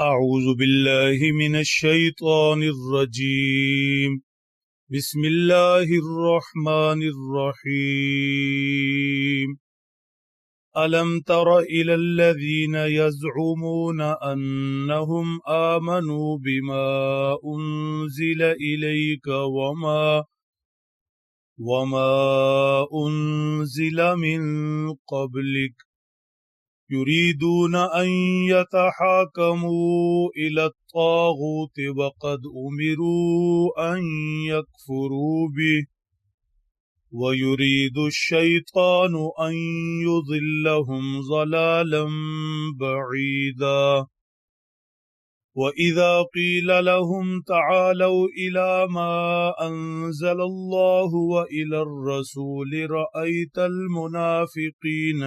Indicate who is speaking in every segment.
Speaker 1: أعوذ بالله من الشيطان الرجيم. بسم الله الرحمن الرحيم. ألم تر إلى الذين يزعمون أنهم آمنوا بما أنزل إليك وما أنزل من قبلك يريدون أن يتحاكموا إلى الطاغوت وقد أمروا أن يكفروا به ويريد الشيطان أن يضلهم ضلالا بعيدا. وإذا قيل لهم تعالوا إلى ما أنزل الله وإلى الرسول رأيت المنافقين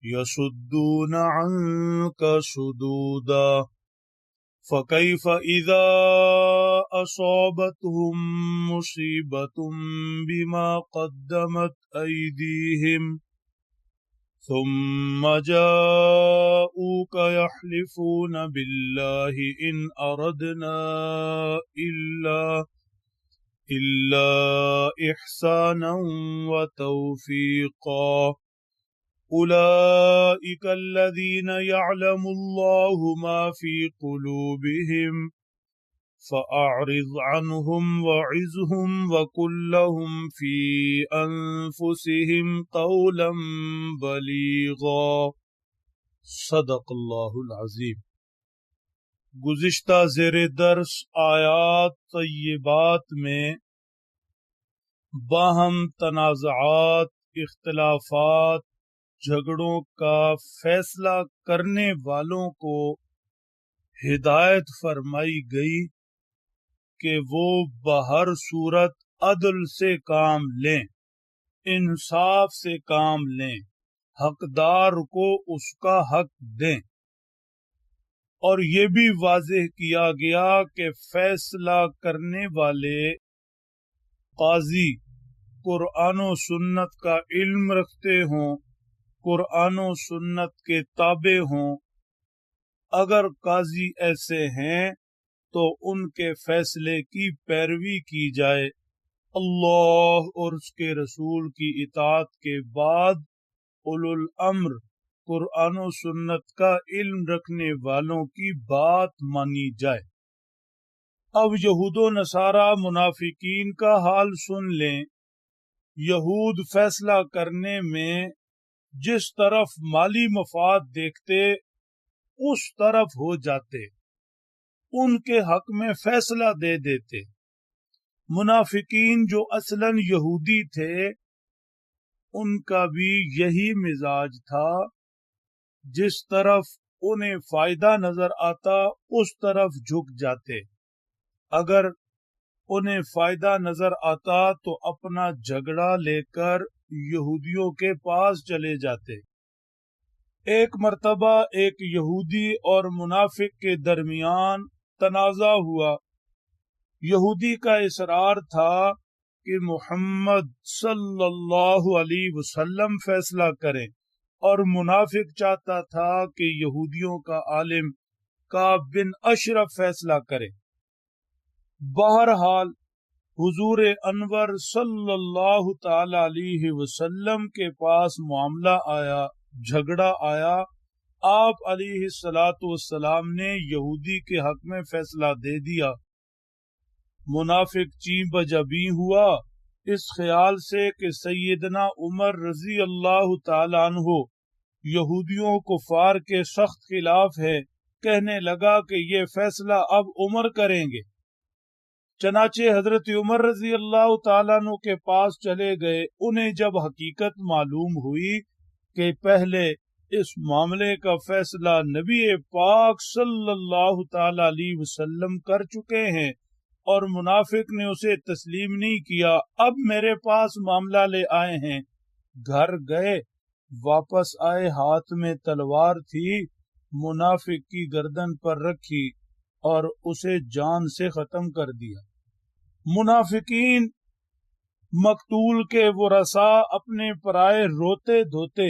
Speaker 1: يصدون عنك صدودا. فكيف إذا أصابتهم مصيبة بما قدمت أيديهم ثم جاءوك يحلفون بالله إن أردنا إلا إحسانا وتوفيقا. أولئك الذين يعلم الله ما في قلوبهم فأعرض عنهم وعظهم وقل لهم في أنفسهم قولا بلیغا. صدق اللہ العظیم. گزشتہ زیر درس آیات طیبات میں باہم تنازعات، اختلافات، جھگڑوں کا فیصلہ کرنے والوں کو ہدایت فرمائی گئی کہ وہ بہر صورت عدل سے کام لیں، انصاف سے کام لیں، حقدار کو اس کا حق دیں. اور یہ بھی واضح کیا گیا کہ فیصلہ کرنے والے قاضی قرآن و سنت کا علم رکھتے ہوں، قرآن و سنت کے تابع ہوں. اگر قاضی ایسے ہیں تو ان کے فیصلے کی پیروی کی جائے. اللہ اور اس کے رسول کی اطاعت کے بعد اولو الامر قرآن و سنت کا علم رکھنے والوں کی بات مانی جائے. اب یہود و نصارہ منافقین کا حال سن لیں. یہود فیصلہ کرنے میں جس طرف مالی مفاد دیکھتے اس طرف ہو جاتے، ان کے حق میں فیصلہ دے دیتے. منافقین جو اصلاً یہودی تھے ان کا بھی یہی مزاج تھا. جس طرف انہیں فائدہ نظر آتا اس طرف جھک جاتے. اگر انہیں فائدہ نظر آتا تو اپنا جھگڑا لے کر یہودیوں کے پاس چلے جاتے. ایک مرتبہ ایک یہودی اور منافق کے درمیان تنازع ہوا. یہودی کا اصرار تھا کہ محمد صلی اللہ علیہ وسلم فیصلہ کریں، اور منافق چاہتا تھا کہ یہودیوں کا عالم کعب بن اشرف فیصلہ کرے. بہرحال حضور انور صلی اللہ تعالی علیہ وسلم کے پاس معاملہ آیا، جھگڑا آیا. آپ علیہ السلام نے یہودی کے حق میں فیصلہ دے دیا. منافق چیں بجبیں ہوا اس خیال سے کہ سیدنا عمر رضی اللہ تعالی عنہ یہودیوں کفار کے سخت خلاف ہے. کہنے لگا کہ یہ فیصلہ اب عمر کریں گے. چنانچہ حضرت عمر رضی اللہ تعالیٰ عنہ کے پاس چلے گئے. انہیں جب حقیقت معلوم ہوئی کہ پہلے اس معاملے کا فیصلہ نبی پاک صلی اللہ تعالی علیہ وسلم کر چکے ہیں اور منافق نے اسے تسلیم نہیں کیا، اب میرے پاس معاملہ لے آئے ہیں. گھر گئے، واپس آئے، ہاتھ میں تلوار تھی، منافق کی گردن پر رکھی اور اسے جان سے ختم کر دیا. منافقین مقتول کے ورثاء اپنے پرائے روتے دھوتے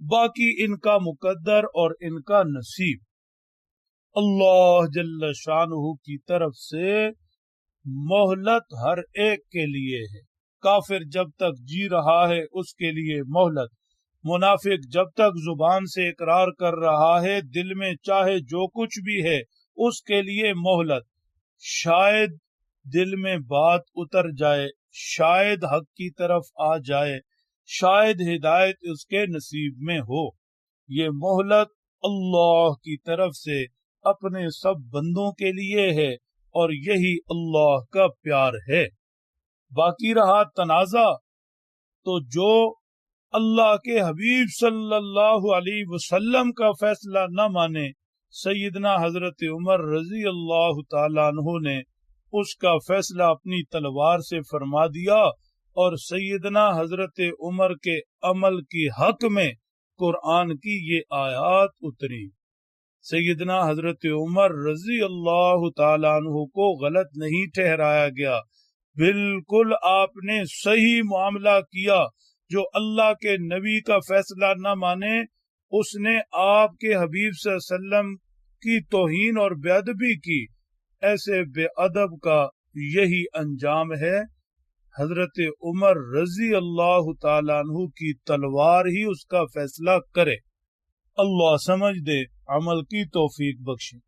Speaker 1: باقی ان کا مقدر اور ان کا نصیب اللہ جل شانہ کی طرف سے مہلت ہر ایک کے لیے ہے۔ کافر جب تک جی رہا ہے اس کے لیے مہلت، منافق جب تک زبان سے اقرار کر رہا ہے دل میں چاہے جو کچھ بھی ہے اس کے لیے مہلت، شاید دل میں بات اتر جائے، شاید حق کی طرف آ جائے، شاید ہدایت اس کے نصیب میں ہو۔ یہ مہلت اللہ کی طرف سے اپنے سب بندوں کے لیے ہے اور یہی اللہ کا پیار ہے۔ باقی رہا تنازع، تو جو اللہ کے حبیب صلی اللہ علیہ وسلم کا فیصلہ نہ مانے، سیدنا حضرت عمر رضی اللہ تعالیٰ عنہ نے اس کا فیصلہ اپنی تلوار سے فرما دیا، اور سیدنا حضرت عمر کے عمل کی حق میں قرآن کی یہ آیات اتری۔ سیدنا حضرت عمر رضی اللہ تعالیٰ عنہ کو غلط نہیں ٹھہرایا گیا، بالکل آپ نے صحیح معاملہ کیا۔ جو اللہ کے نبی کا فیصلہ نہ مانے اس نے آپ کے حبیب صلی اللہ علیہ وسلم کی توہین اور بے ادبی کی، ایسے بے ادب کا یہی انجام ہے۔ حضرت عمر رضی اللہ تعالیٰ عنہ کی تلوار ہی اس کا فیصلہ کرے۔ اللہ سمجھ دے، عمل کی توفیق بخشے۔